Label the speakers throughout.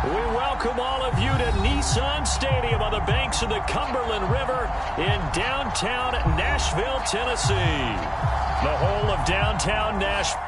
Speaker 1: We welcome all of you to Nissan Stadium on the banks of the Cumberland River in downtown Nashville, Tennessee. The whole of downtown Nashville.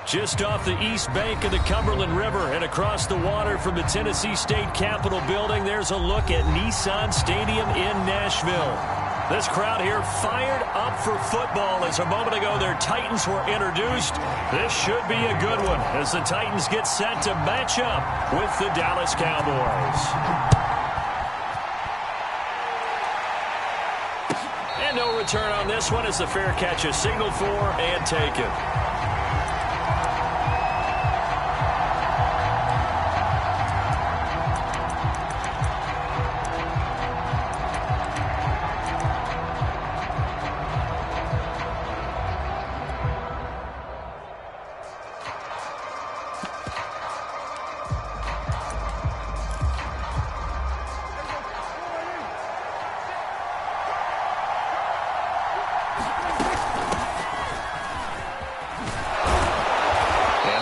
Speaker 1: Just off the east bank of the Cumberland River and across the water from the Tennessee State Capitol building, there's a look at Nissan Stadium in Nashville. This crowd here fired up for football as a moment ago their Titans were introduced. This should be a good one as the Titans get set to match up with the Dallas Cowboys. And no return on this one as the fair catch is signaled for and taken.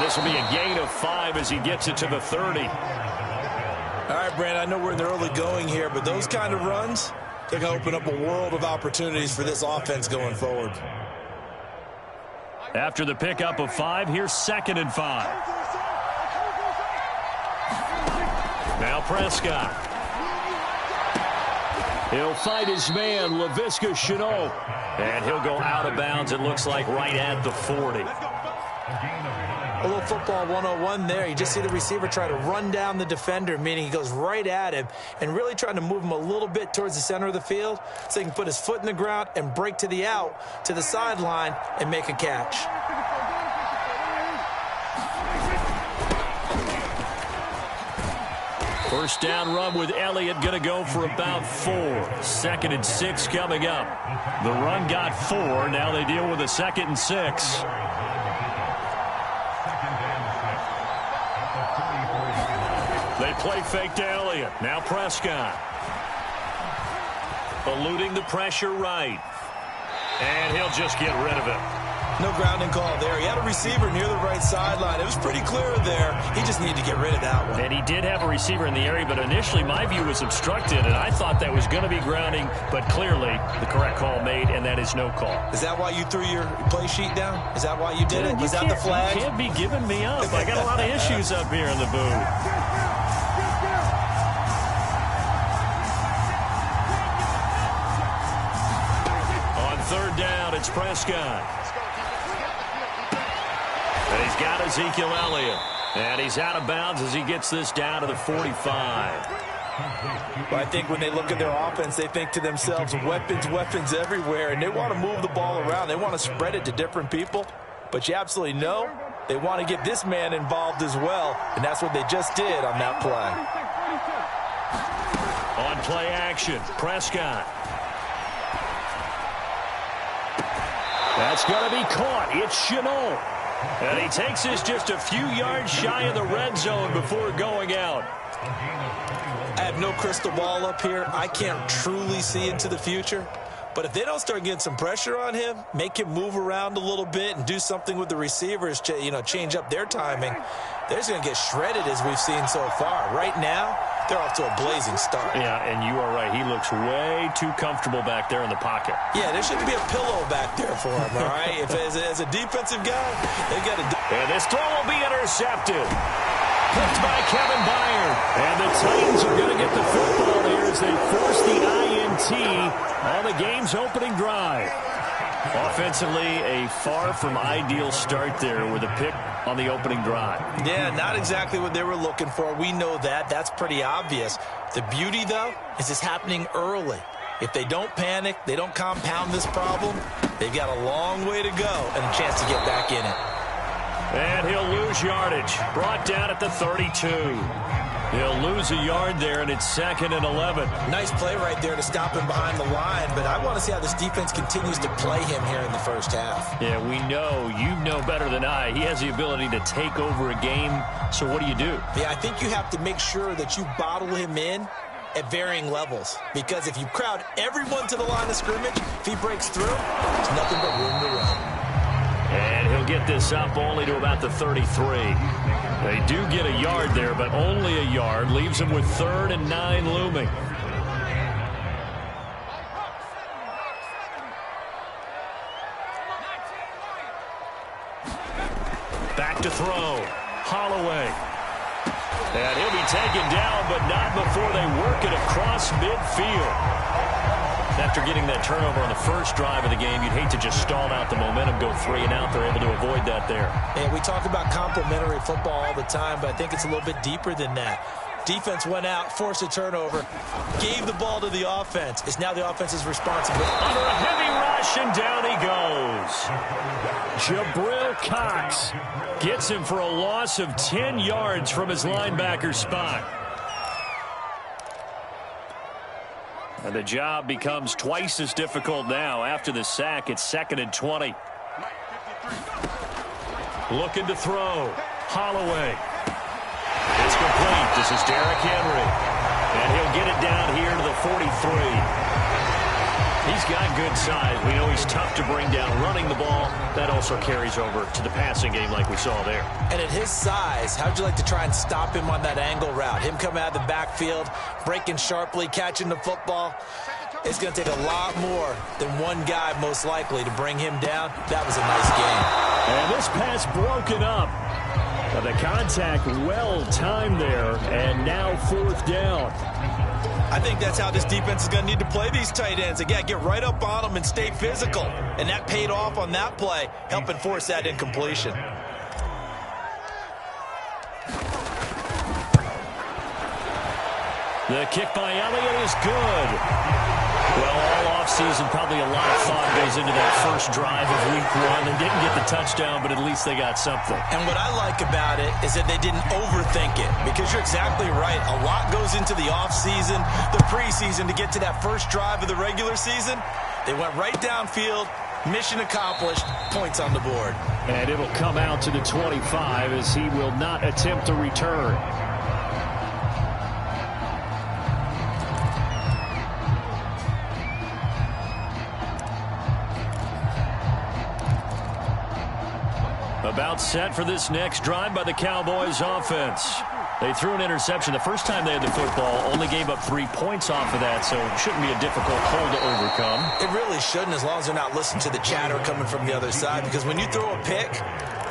Speaker 1: This will be a gain of 5 as he gets it to the 30.
Speaker 2: All right, Brandon, I know we're in the early going here, but those kind of runs, they're going to open up a world of opportunities for this offense going forward.
Speaker 1: After the pickup of 5, here's 2nd and 5. Now Prescott. He'll fight his man, Laviska Shenault. And he'll go out of bounds, it looks like, right at the 40.
Speaker 3: A little football 101 there. You just see the receiver try to run down the defender, meaning he goes right at him and really trying to move him a little bit towards the center of the field so he can put his foot in the ground and break to the out, to the sideline, and make a catch.
Speaker 1: First down run with Elliott going to go for about 4. 2nd and 6 coming up. The run got 4. Now they deal with a 2nd and 6. They play fake to Elliott. Now Prescott. Eluding the pressure right. And he'll just get rid of it.
Speaker 2: No grounding call there. He had a receiver near the right sideline. It was pretty clear there. He just needed to get rid of that one.
Speaker 1: And he did have a receiver in the area, but initially my view was obstructed, and I thought that was going to be grounding, but clearly the correct call made, and that is no call.
Speaker 2: Is that why you threw your play sheet down? Is that why you did it? Was that the flag?
Speaker 1: You can't be giving me up. I got a lot of issues up here in the booth. Third down, it's Prescott. And he's got Ezekiel Elliott. And he's out of bounds as he gets this down to the 45.
Speaker 2: Well, I think when they look at their offense, they think to themselves, weapons everywhere, and they want to move the ball around. They want to spread it to different people. But you absolutely know they want to get this man involved as well, and that's what they just did on that play.
Speaker 1: On play action, Prescott. That's going to be caught. It's Shenault. And he takes this just a few yards shy of the red zone before going out.
Speaker 2: I have no crystal ball up here. I can't truly see into the future. But if they don't start getting some pressure on him, make him move around a little bit and do something with the receivers, change up their timing, they're just going to get shredded as we've seen so far. Right now,
Speaker 3: they're off to a blazing start.
Speaker 1: Yeah, and you are right. He looks way too comfortable back there in the pocket.
Speaker 3: Yeah, there shouldn't be a pillow back there for him, all right? If as a defensive guy, they got to do.
Speaker 1: And this throw will be intercepted. Picked by Kevin Byard. And the Titans are going to get the football here as they force the INT on the game's opening drive. Offensively, a far from ideal start there with a pick on the opening drive.
Speaker 3: Yeah, not exactly what they were looking for. We know that. That's pretty obvious. The beauty, though, is it's happening early. If they don't panic, they don't compound this problem, they've got a long way to go and a chance to get back in it.
Speaker 1: And he'll lose yardage. Brought down at the 32. He'll lose a yard there, and it's 2nd and 11.
Speaker 3: Nice play right there to stop him behind the line, but I want to see how this defense continues to play him here in the first half.
Speaker 1: Yeah, we know, you know better than I, he has the ability to take over a game, so what do you do?
Speaker 3: Yeah, I think you have to make sure that you bottle him in at varying levels, because if you crowd everyone to the line of scrimmage, if he breaks through, there's nothing but room to run.
Speaker 1: And he'll get this up only to about the 33. They do get a yard there, but only a yard. Leaves them with 3rd and 9 looming. Back to throw. Holloway. And he'll be taken down, but not before they work it across midfield. After getting that turnover on the first drive of the game, you'd hate to just stall out the momentum, go 3 and out. They're able to avoid that there.
Speaker 3: Yeah, we talk about complementary football all the time, but I think it's a little bit deeper than that. Defense went out, forced a turnover, gave the ball to the offense. It's now the offense's responsibility.
Speaker 1: Under a heavy rush, and down he goes. Jabril Cox gets him for a loss of 10 yards from his linebacker spot. And the job becomes twice as difficult now. After the sack, it's 2nd and 20. Looking to throw. Holloway. It's complete. This is Derrick Henry. And he'll get it down here to the 43. He's got good size. We know he's tough to bring down running the ball. That also carries over to the passing game like we saw there.
Speaker 3: And at his size, how'd you like to try and stop him on that angle route? Him coming out of the backfield, breaking sharply, catching the football. It's going to take a lot more than one guy most likely to bring him down. That was a nice game.
Speaker 1: And this pass broken up. The contact well timed there, and now 4th down.
Speaker 3: I think that's how this defense is going to need to play these tight ends. Again, get right up on them and stay physical. And that paid off on that play, helping force that incompletion.
Speaker 1: The kick by Elliott is good. Well, all offseason, probably a lot of thought goes into that first drive of week 1. They didn't get the touchdown, but at least they got something.
Speaker 3: And what I like about it is that they didn't overthink it, because you're exactly right. A lot goes into the offseason, the preseason, to get to that first drive of the regular season. They went right downfield, mission accomplished, points on the board.
Speaker 1: And it'll come out to the 25 as he will not attempt to return. About set for this next drive by the Cowboys offense. They threw an interception the first time they had the football, only gave up 3 points off of that, so it shouldn't be a difficult hole to overcome.
Speaker 3: It really shouldn't, as long as they're not listening to the chatter coming from the other side, because when you throw a pick,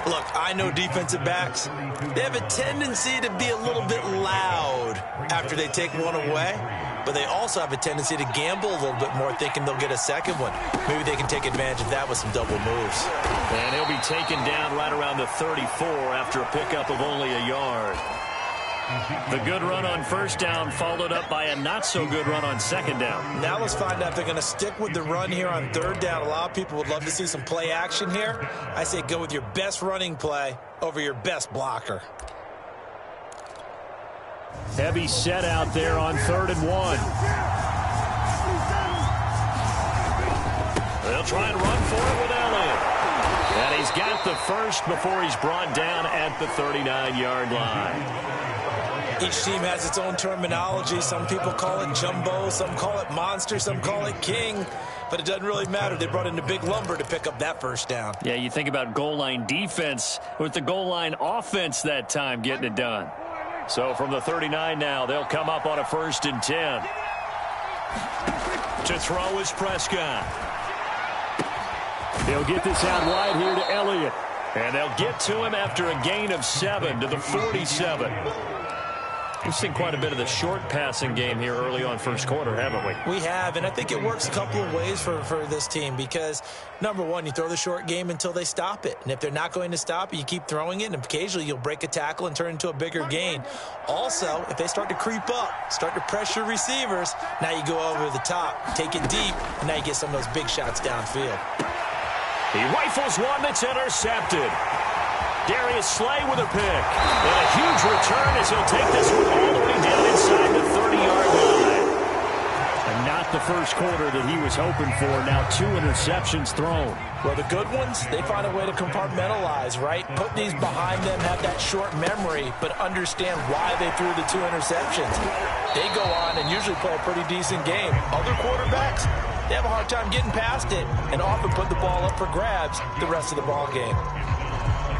Speaker 3: look, I know defensive backs, they have a tendency to be a little bit loud after they take one away, but they also have a tendency to gamble a little bit more, thinking they'll get a second one. Maybe they can take advantage of that with some double moves.
Speaker 1: And he'll be taken down right around the 34 after a pickup of only a yard. The good run on first down followed up by a not-so-good run on second down.
Speaker 3: Now let's find out if they're going to stick with the run here on third down. A lot of people would love to see some play action here. I say go with your best running play over your best blocker.
Speaker 1: Heavy set out there on 3rd and 1. They'll try and run for it with Elliott. And he's got the first before he's brought down at the 39-yard line.
Speaker 3: Each team has its own terminology. Some people call it jumbo, some call it monster, some call it king. But it doesn't really matter. They brought in the big lumber to pick up that first down.
Speaker 1: Yeah, you think about goal line defense with the goal line offense that time getting it done. So from the 39 now, they'll come up on a 1st and 10. To throw is Prescott. They'll get this out wide here to Elliott. And they'll get to him after a gain of 7 to the 47. We've seen quite a bit of the short passing game here early on first quarter, haven't we?
Speaker 3: We have, and I think it works a couple of ways for this team because, number one, you throw the short game until they stop it. And if they're not going to stop it, you keep throwing it, and occasionally you'll break a tackle and turn into a bigger gain. Also, if they start to creep up, start to pressure receivers, now you go over the top, take it deep, and now you get some of those big shots downfield.
Speaker 1: He rifles one that's intercepted. Darius Slay with a pick. And a huge return as he'll take this one all the way down inside the 30-yard line. And not the first quarter that he was hoping for. Now 2 interceptions thrown.
Speaker 2: Well, the good ones, they find a way to compartmentalize, right? Put these behind them, have that short memory, but understand why they threw the 2 interceptions. They go on and usually play a pretty decent game. Other quarterbacks, they have a hard time getting past it and often put the ball up for grabs the rest of the ball game.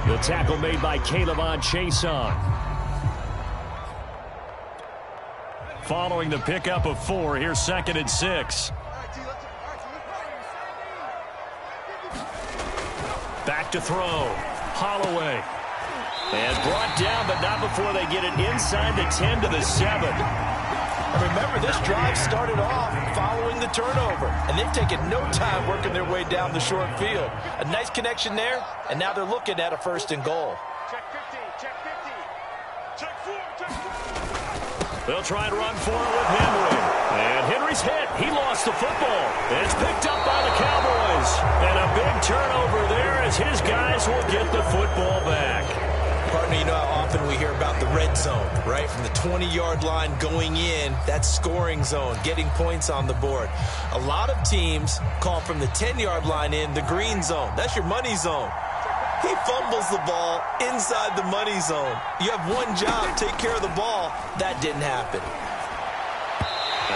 Speaker 1: The tackle made by Caleb Chason. Following the pickup of 4, here's 2nd and 6. Back to throw. Holloway. And brought down, but not before they get it inside the 10 to the 7.
Speaker 2: And remember, this drive started off following the turnover, and they've taken no time working their way down the short field. A nice connection there, and now they're looking at a 1st and goal.
Speaker 4: Check 50, check 50, check 4, check 4.
Speaker 1: They'll try and run for it with Henry. And Henry's hit. He lost the football. It's picked up by the Cowboys. And a big turnover there as his guys will get the football back.
Speaker 3: Partner, you know how often we hear about the red zone, right? From the 20-yard line going in, that's scoring zone, getting points on the board. A lot of teams call from the 10-yard line in the green zone. That's your money zone. He fumbles the ball inside the money zone. You have one job, take care of the ball. That didn't happen.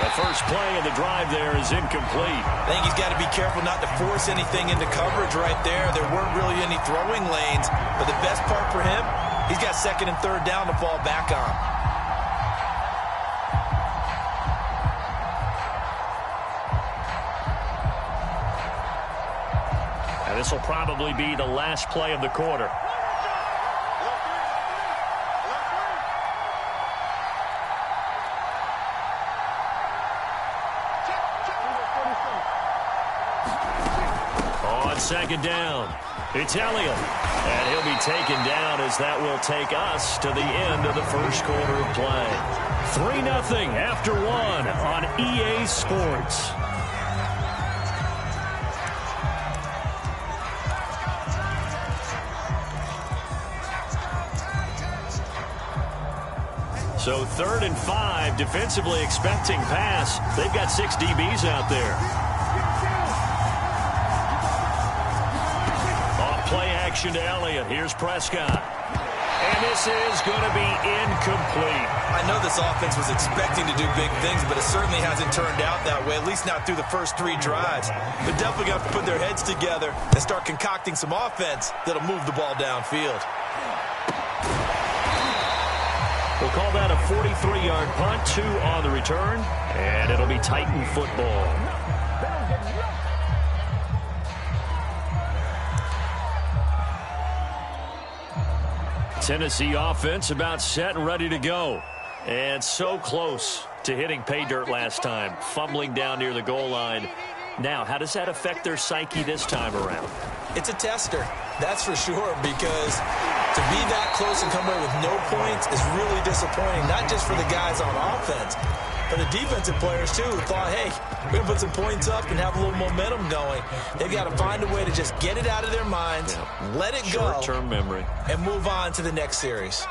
Speaker 1: The first play of the drive there is incomplete.
Speaker 3: I think he's got to be careful not to force anything into coverage right there. There weren't really any throwing lanes. But the best part for him, he's got 2nd and 3rd down to fall back on.
Speaker 1: And this will probably be the last play of the quarter. On 2nd down, it's Elliott. And he'll be taken down as that will take us to the end of the first quarter of play. 3-0 after 1 on EA Sports. So 3rd and 5, defensively expecting pass. They've got 6 DBs out there. Play action to Elliott. Here's Prescott. And this is going to be incomplete.
Speaker 3: I know this offense was expecting to do big things, but it certainly hasn't turned out that way, at least not through the first 3 drives. They're definitely going to have to put their heads together and start concocting some offense that'll move the ball downfield.
Speaker 1: We'll call that a 43-yard punt, 2 on the return, and it'll be Titan football. Tennessee offense about set and ready to go. And so close to hitting pay dirt last time, fumbling down near the goal line. Now, how does that affect their psyche this time around?
Speaker 3: It's a tester, that's for sure, because to be that close and come away with no points is really disappointing, not just for the guys on offense, but the defensive players, too, who thought, hey, we're going to put some points up and have a little momentum going. They've got to find a way to just get it out of their minds, let it go,
Speaker 1: short-term memory,
Speaker 3: and move on to the next series.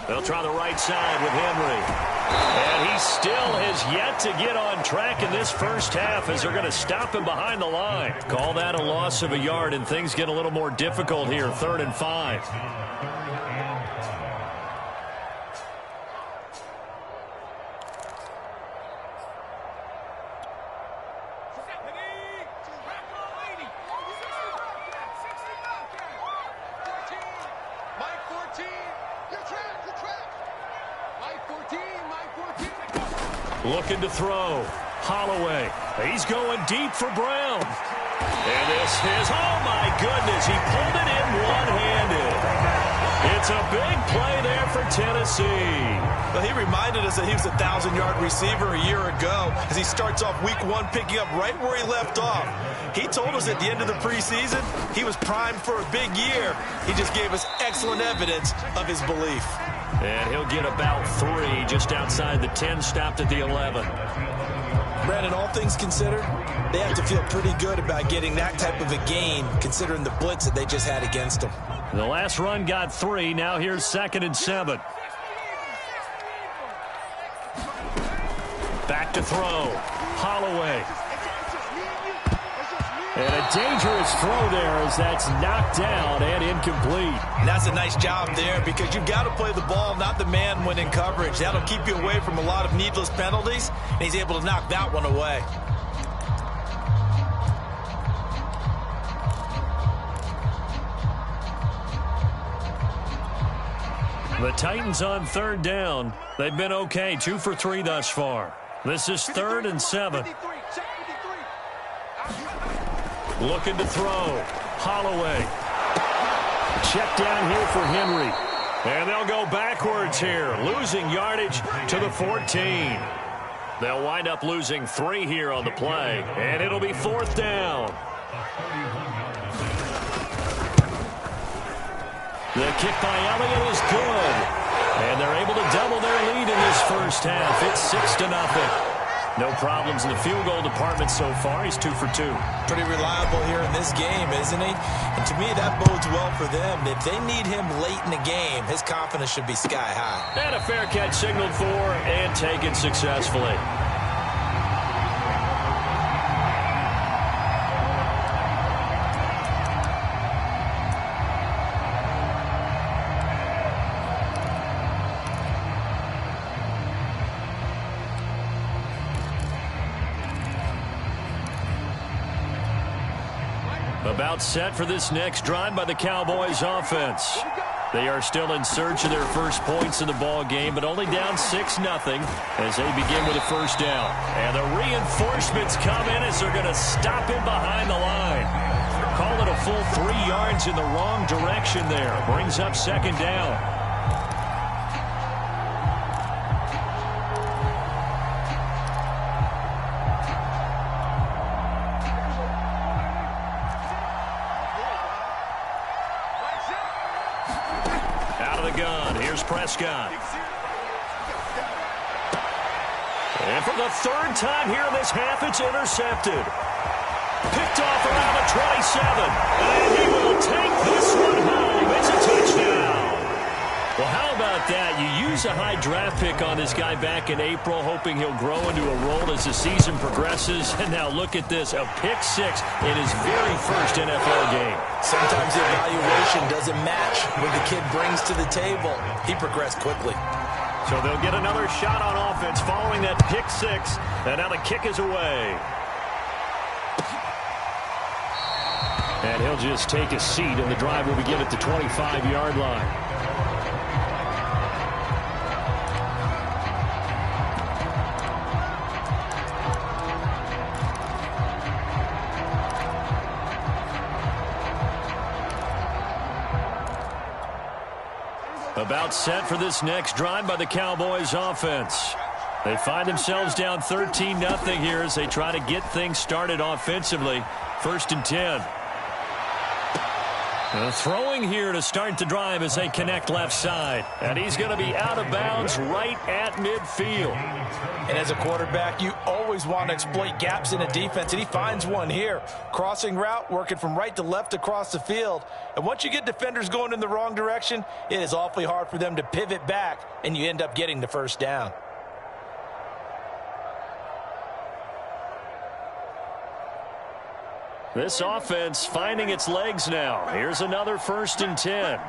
Speaker 1: They'll try the right side with Henry. And he still has yet to get on track in this first half as they're going to stop him behind the line. Call that a loss of a yard, and things get a little more difficult here, 3rd and 5.
Speaker 4: 14. You're trapped. You're trapped. Line 14. Line 14.
Speaker 1: Looking to throw. Holloway. He's going deep for Brown. And this is, oh my goodness, he pulled it in one-handed. It's a big play there for Tennessee.
Speaker 2: Well, he reminded us that he was a 1,000-yard receiver a year ago as he starts off week 1 picking up right where he left off. He told us at the end of the preseason he was primed for a big year. He just gave us excellent evidence of his belief.
Speaker 1: And he'll get about 3 just outside the 10, stopped at the 11.
Speaker 3: Brandon, all things considered, they have to feel pretty good about getting that type of a gain considering the blitz that they just had against them.
Speaker 1: The last run got 3. Now here's 2nd and 7. Back to throw. Holloway. And a dangerous throw there as that's knocked down and incomplete.
Speaker 3: And that's a nice job there because you've got to play the ball, not the man when in coverage. That'll keep you away from a lot of needless penalties, and he's able to knock that one away.
Speaker 1: The Titans on 3rd down. They've been okay, 2 for 3 thus far. This is 3rd and 7. Looking to throw. Holloway. Check down here for Henry. And they'll go backwards here, losing yardage to the 14. They'll wind up losing 3 here on the play, and it'll be 4th down. The kick by Elliott is good. And they're able to double their lead in this first half. It's 6-0. No problems in the field goal department so far. He's 2 for 2.
Speaker 3: Pretty reliable here in this game, isn't he? And to me, that bodes well for them. If they need him late in the game, his confidence should be sky high.
Speaker 1: And a fair catch signaled for and taken successfully. About set for this next drive by the Cowboys offense. They are still in search of their first points in the ball game, but only down 6-0 as they begin with a first down. And the reinforcements come in as they're going to stop him behind the line. Call it a full 3 yards in the wrong direction there. Brings up 2nd down. Prescott. And for the 3rd time here in this half, it's intercepted. Picked off around the 27. And he will take this one home. It's a touchdown. Well, how about that? You use a high draft pick on this guy back in April, hoping he'll grow into a role as the season progresses. And now look at this, a pick-6 in his very first NFL game.
Speaker 3: Sometimes the evaluation doesn't match what the kid brings to the table. He progressed quickly.
Speaker 1: So they'll get another shot on offense following that pick-6. And now the kick is away. And he'll just take a seat, and the drive will begin at the 25-yard line. About set for this next drive by the Cowboys offense. They find themselves down 13-0 here as they try to get things started offensively. 1st and 10. Throwing here to start the drive as they connect left side. And he's going to be out of bounds right at midfield.
Speaker 3: And as a quarterback, you always want to exploit gaps in a defense, and he finds one here. Crossing route, working from right to left across the field. And once you get defenders going in the wrong direction, it is awfully hard for them to pivot back, and you end up getting the first down.
Speaker 1: This offense finding its legs now. Here's another 1st and 10.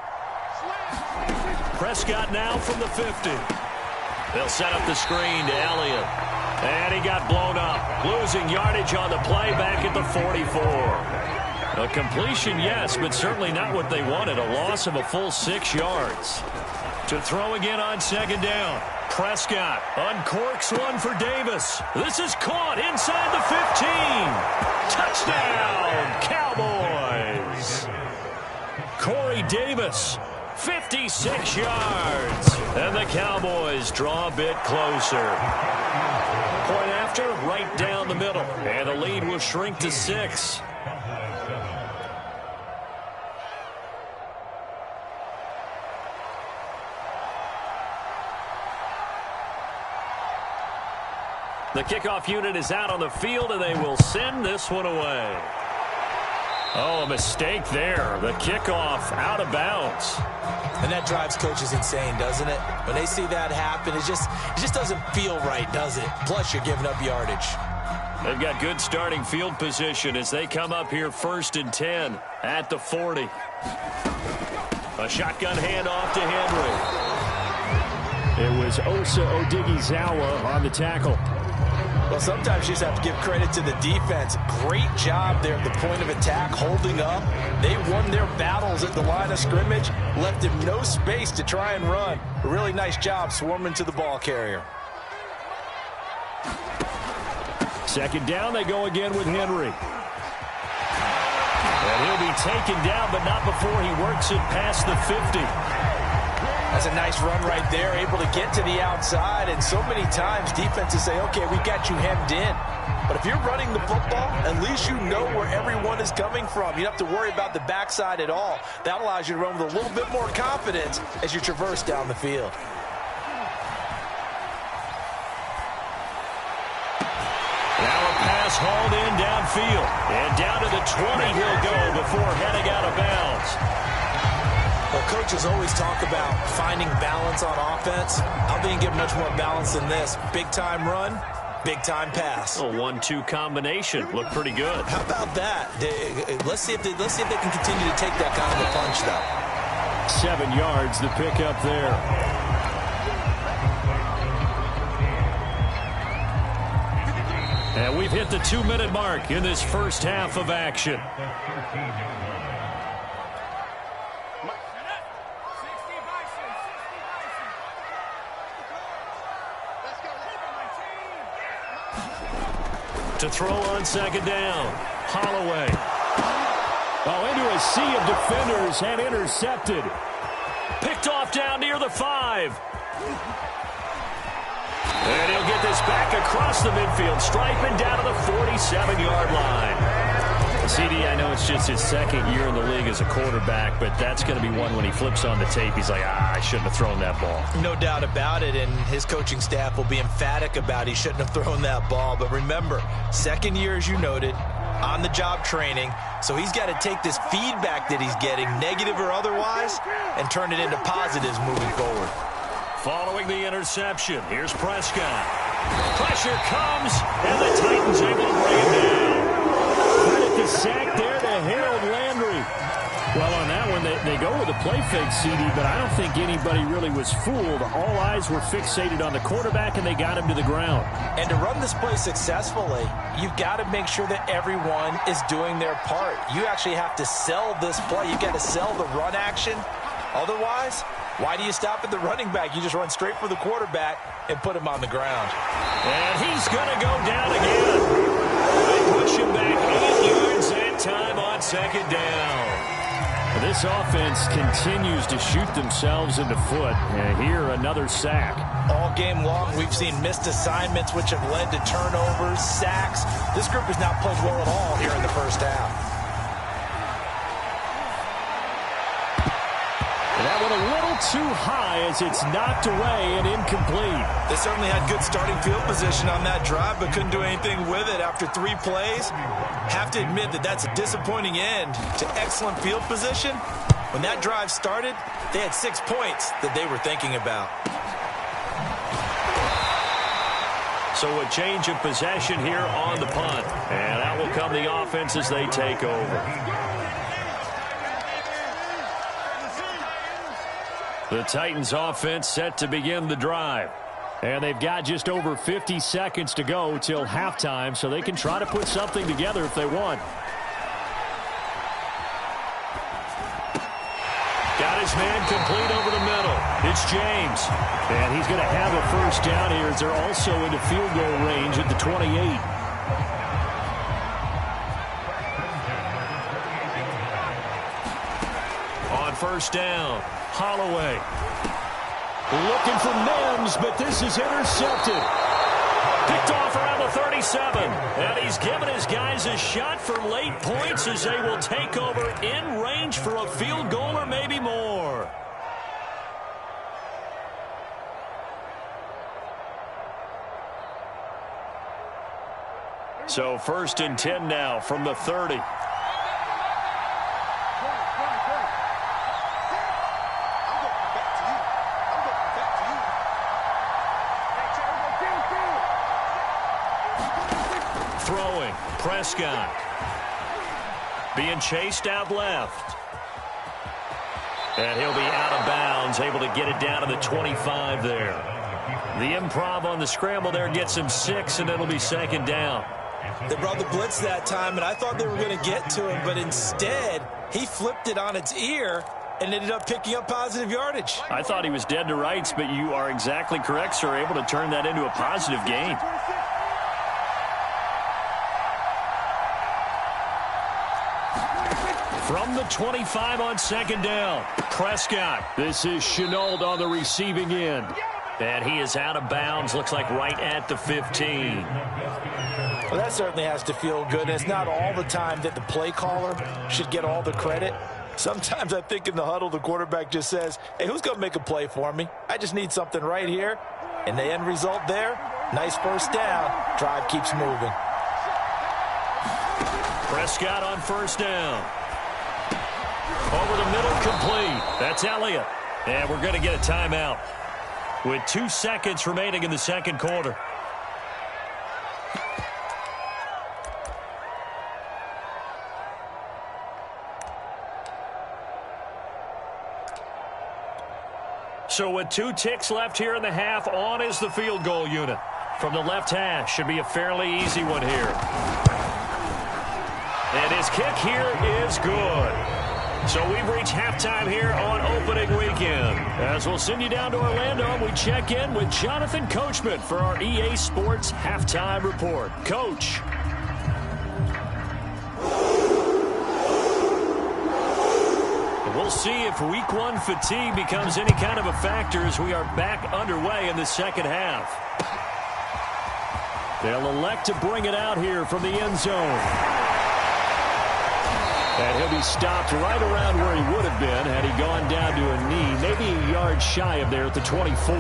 Speaker 1: Prescott now from the 50. They'll set up the screen to Elliott. And he got blown up. Losing yardage on the play back at the 44. A completion, yes, but certainly not what they wanted. A loss of a full 6 yards. To throw again on second down. Prescott uncorks one for Davis. This is caught inside the 15. Touchdown, Cowboys. Corey Davis, 56 yards. And the Cowboys draw a bit closer. Point after, right down the middle. And the lead will shrink to 6. The kickoff unit is out on the field, and they will send this one away. Oh, a mistake there. The kickoff out of bounds.
Speaker 3: And that drives coaches insane, doesn't it? When they see that happen, it just doesn't feel right, does it? Plus, you're giving up yardage.
Speaker 1: They've got good starting field position as they come up here 1st and 10 at the 40. A shotgun handoff to Henry. It was Osa Odighizuwa on the tackle.
Speaker 3: Well, sometimes you just have to give credit to the defense. Great job there at the point of attack, holding up. They won their battles at the line of scrimmage, left him no space to try and run. A really nice job swarming to the ball carrier.
Speaker 1: Second down, they go again with Henry. And he'll be taken down, but not before he works it past the 50.
Speaker 3: That's a nice run right there, able to get to the outside. And so many times defenses say, okay, we got you hemmed in. But if you're running the football, at least you know where everyone is coming from. You don't have to worry about the backside at all. That allows you to run with a little bit more confidence as you traverse down the field.
Speaker 1: Now a pass hauled in downfield. And down to the 20 he'll go before heading out of bounds.
Speaker 3: Well, coaches always talk about finding balance on offense. I think give much more balance than this. Big-time run, big-time pass.
Speaker 1: A 1-2 combination. Looked pretty good.
Speaker 3: How about that? Let's see if they can continue to take that kind of a punch, though.
Speaker 1: 7 yards, the pickup there. And we've hit the 2-minute mark in this first half of action. To throw on second down. Holloway. Oh, into a sea of defenders and intercepted. Picked off down near the 5. And he'll get this back across the midfield stripe and down to the 47-yard line. CD, I know it's just his second year in the league as a quarterback, but that's going to be one when he flips on the tape. He's like, I shouldn't have thrown that ball.
Speaker 3: No doubt about it, and his coaching staff will be emphatic about he shouldn't have thrown that ball. But remember, second year, as you noted, on-the-job training, so he's got to take this feedback that he's getting, negative or otherwise, and turn it into positives moving forward.
Speaker 1: Following the interception, here's Prescott. Pressure comes, and the Titans able to bring him down. Credit the sack there to Harold Landry. Well, on that one, they go with a play fake, CD, but I don't think anybody really was fooled. All eyes were fixated on the quarterback, and they got him to the ground.
Speaker 3: And to run this play successfully, you've got to make sure that everyone is doing their part. You actually have to sell this play. You've got to sell the run action. Otherwise, why do you stop at the running back? You just run straight for the quarterback and put him on the ground.
Speaker 1: And he's going to go down again. They push him back 8 yards that time on second down. This offense continues to shoot themselves in the foot. And here, another sack.
Speaker 3: All game long, we've seen missed assignments, which have led to turnovers, sacks. This group has not played well at all here in the first half.
Speaker 1: That one a little too high as it's knocked away and incomplete.
Speaker 3: They certainly had good starting field position on that drive, but couldn't do anything with it after 3 plays. Have to admit that that's a disappointing end to excellent field position. When that drive started, they had 6 points that they were thinking about.
Speaker 1: So a change of possession here on the punt. And out will come the offense as they take over. The Titans offense set to begin the drive. And they've got just over 50 seconds to go till halftime, so they can try to put something together if they want. his man complete over the middle. It's James. And he's going to have a first down here as they're also into field goal range at the 28. On first down, Holloway. Looking for Mims, but this is intercepted. Picked off around the 37. And he's given his guys a shot for late points as they will take over in range for a field goal or maybe more. So 1st and 10 now from the 30. Throwing, Prescott. Being chased out left. And he'll be out of bounds, able to get it down to the 25 there. The improv on the scramble there gets him 6, and it'll be 2nd down.
Speaker 3: They brought the blitz that time, and I thought they were going to get to him, but instead, he flipped it on its ear and ended up picking up positive yardage.
Speaker 1: I thought he was dead to rights, but you are exactly correct, sir, able to turn that into a positive gain. From the 25 on 2nd down, Prescott. This is Chenault on the receiving end. And he is out of bounds, looks like right at the 15.
Speaker 2: Well, that certainly has to feel good. It's not all the time that the play caller should get all the credit. Sometimes I think in the huddle, the quarterback just says, hey, who's going to make a play for me? I just need something right here. And the end result there, nice first down. Drive keeps moving.
Speaker 1: Prescott on first down. Over the middle, complete. That's Elliott. And we're going to get a timeout with 2 seconds remaining in the 2nd quarter. So with 2 ticks left here in the half, on is the field goal unit. From the left hash, should be a fairly easy one here. And his kick here is good. So we've reached halftime here on opening weekend. As we'll send you down to Orlando, we check in with Jonathan Coachman for our EA Sports Halftime Report. Coach. We'll see if week 1 fatigue becomes any kind of a factor as we are back underway in the 2nd half. They'll elect to bring it out here from the end zone. And he'll be stopped right around where he would have been had he gone down to a knee, maybe a yard shy of there at the 24.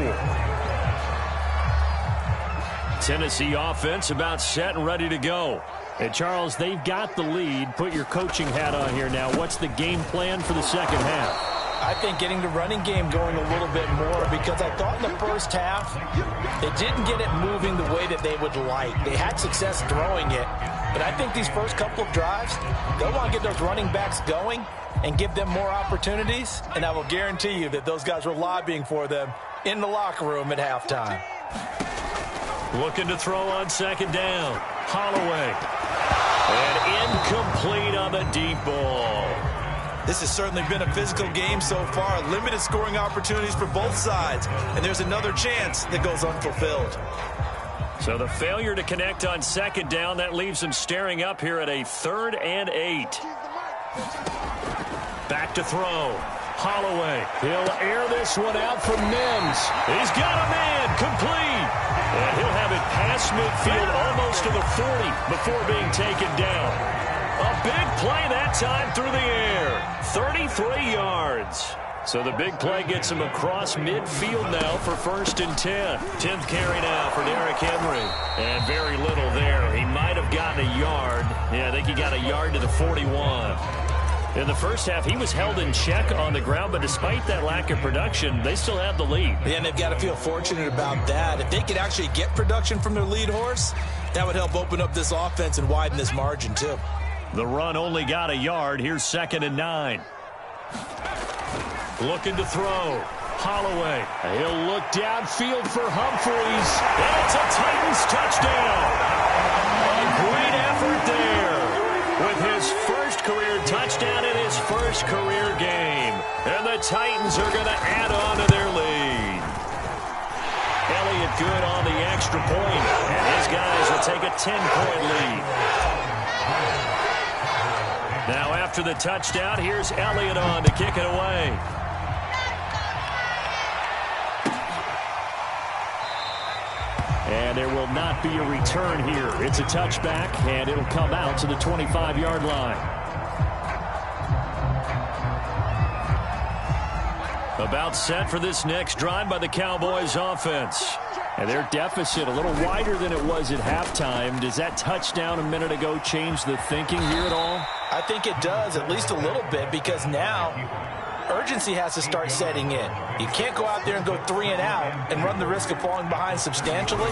Speaker 1: Tennessee offense about set and ready to go. And Charles, they've got the lead. Put your coaching hat on here now. What's the game plan for the 2nd half?
Speaker 2: I think getting the running game going a little bit more, because I thought in the first half they didn't get it moving the way that they would like. They had success throwing it, but I think these first couple of drives, they'll want to get those running backs going and give them more opportunities, and I will guarantee you that those guys were lobbying for them in the locker room at halftime.
Speaker 1: Looking to throw on 2nd down. Holloway. And incomplete on the deep ball.
Speaker 3: This has certainly been a physical game so far. Limited scoring opportunities for both sides. And there's another chance that goes unfulfilled.
Speaker 1: So the failure to connect on 2nd down, that leaves them staring up here at a 3rd and 8. Back to throw. Holloway. He'll air this one out for Mims. He's got a man. Complete. And he'll have it past midfield almost to the 40 before being taken down. A big play that time through the air. 33 yards. So the big play gets him across midfield now for 1st and 10. 10th carry now for Derrick Henry. And very little there. He might have gotten a yard. Yeah, I think he got a yard to the 41. In the first half, he was held in check on the ground, but despite that lack of production, they still have the lead.
Speaker 3: Yeah, and they've got to feel fortunate about that. If they could actually get production from their lead horse, that would help open up this offense and widen this margin, too.
Speaker 1: The run only got a yard. Here's 2nd and 9. Looking to throw. Holloway. He'll look downfield for Humphreys. And it's a Titans touchdown. A great effort there with his first career touchdown in his first career game. And the Titans are going to add on to their lead. Elliott good on the extra point, and his guys will take a 10-point lead. Now after the touchdown, here's Elliott on to kick it away. And there will not be a return here. It's a touchback, and it'll come out to the 25-yard line. About set for this next drive by the Cowboys offense. And their deficit a little wider than it was at halftime. Does that touchdown a minute ago change the thinking here at all?
Speaker 2: I think it does, at least a little bit, because now urgency has to start setting in. You can't go out there and go 3 and out and run the risk of falling behind substantially,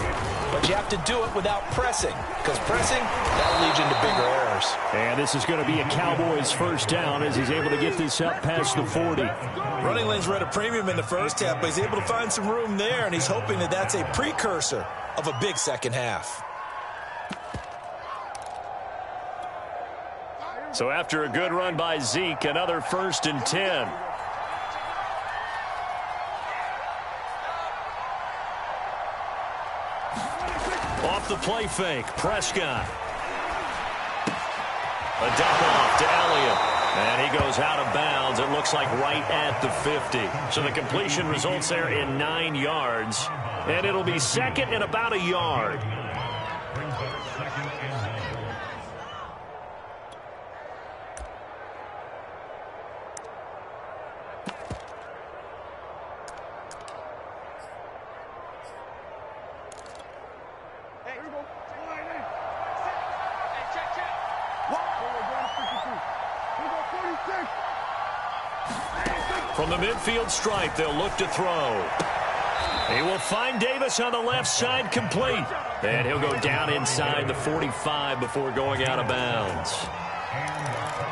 Speaker 2: but you have to do it without pressing, because pressing, that leads into bigger errors.
Speaker 1: And this is going to be a Cowboys first down as he's able to get this up past the 40.
Speaker 3: Running lanes were at a premium in the first half, but he's able to find some room there, and he's hoping that that's a precursor of a big second half.
Speaker 1: So after a good run by Zeke, another 1st and 10. Off the play fake, Prescott. A dump off to Elliott. And he goes out of bounds. It looks like right at the 50. So the completion results there in 9 yards. And it'll be second and about a yard. From the midfield stripe, they'll look to throw. He will find Davis on the left side, complete. And he'll go down inside the 45 before going out of bounds.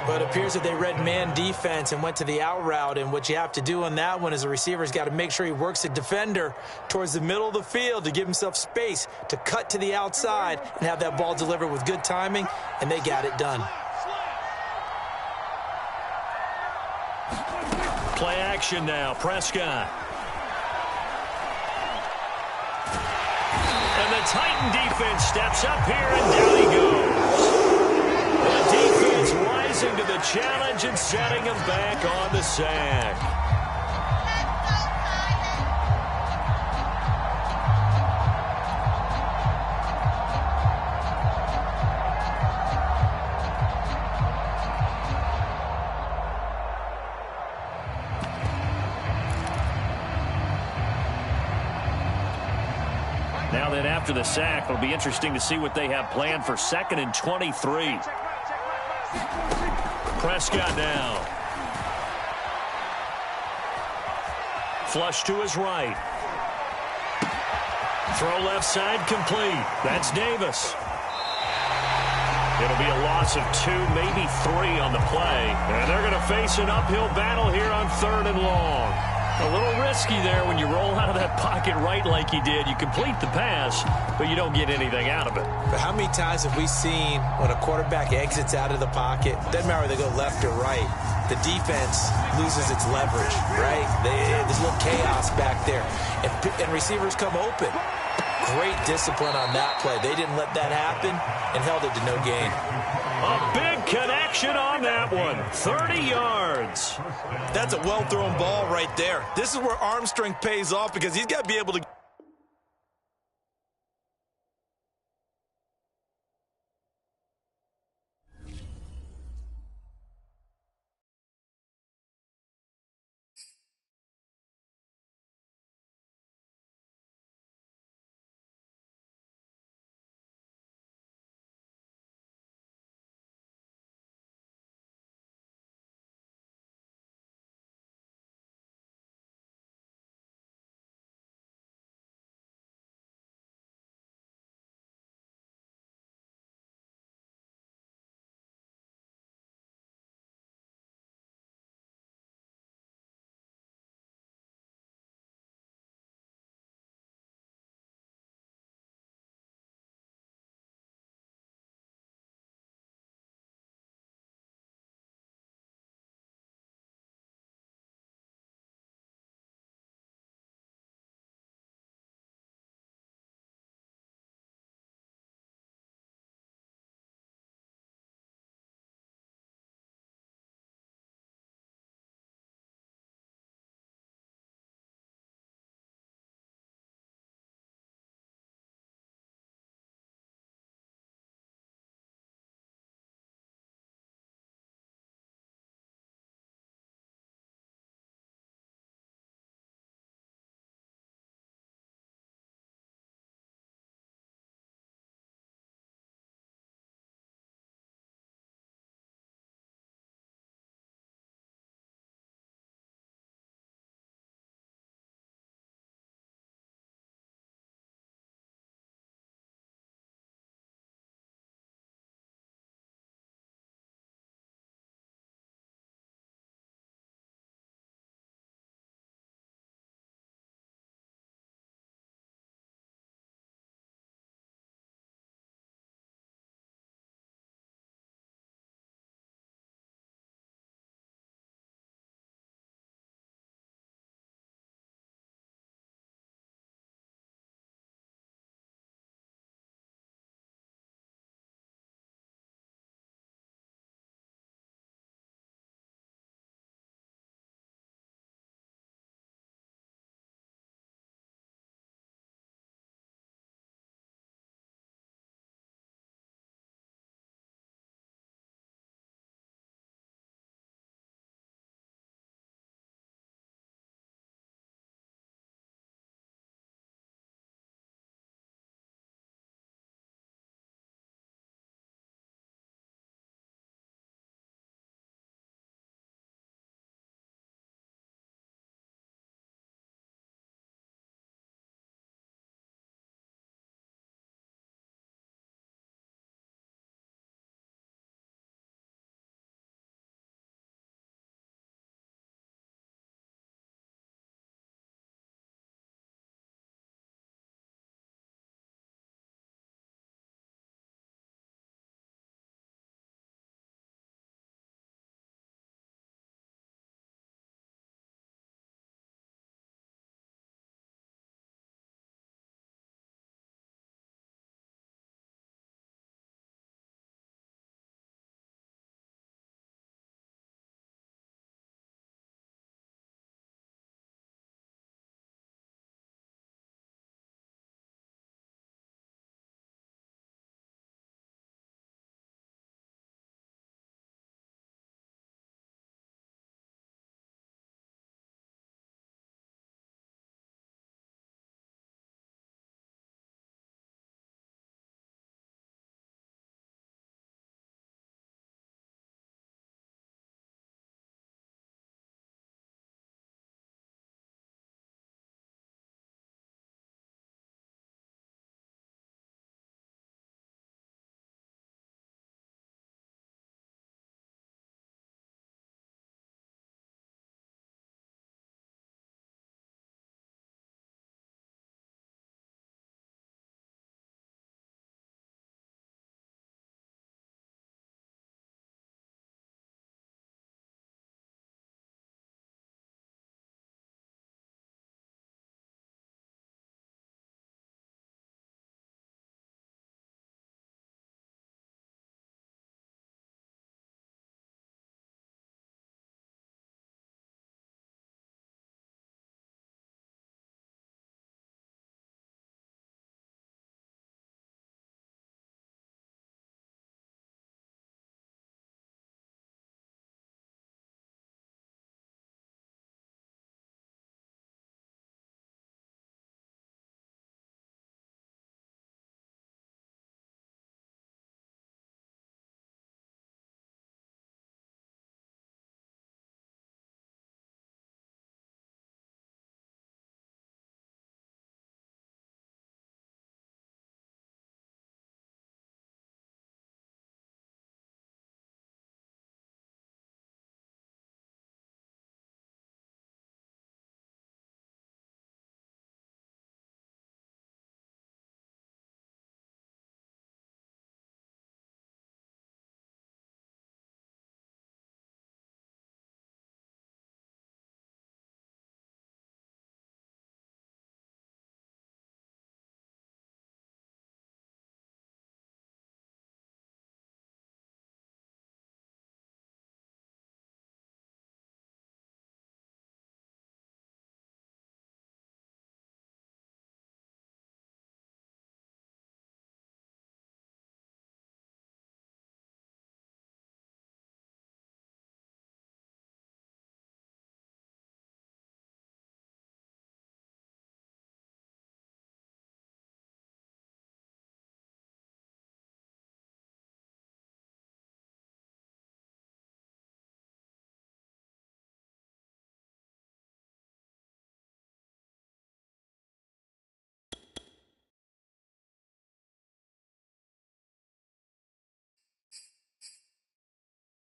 Speaker 3: But it appears that they read man defense and went to the out route. And what you have to do on that one is a receiver's got to make sure he works the defender towards the middle of the field to give himself space to cut to the outside and have that ball delivered with good timing. And they got it done.
Speaker 1: Play action now, Prescott. And the Titan defense steps up here, and down he goes. The defense rising to the challenge and setting him back on the sack. Now that after the sack, it'll be interesting to see what they have planned for 2nd and 23. Prescott now. Flush to his right. Throw left side complete. That's Davis. It'll be a loss of 2, maybe 3 on the play. And they're going to face an uphill battle here on 3rd and long. A little risky there when you roll out of that pocket right like he did. You complete the pass, but you don't get anything out of it.
Speaker 3: But how many times have we seen when a quarterback exits out of the pocket, doesn't matter whether they go left or right, the defense loses its leverage, right? There's a little chaos back there, and receivers come open. Great discipline on that play. They didn't let that happen and held it to no gain.
Speaker 1: A big connection on that one. 30 yards.
Speaker 3: That's a well-thrown ball right there. This is where arm strength pays off because he's got to be able to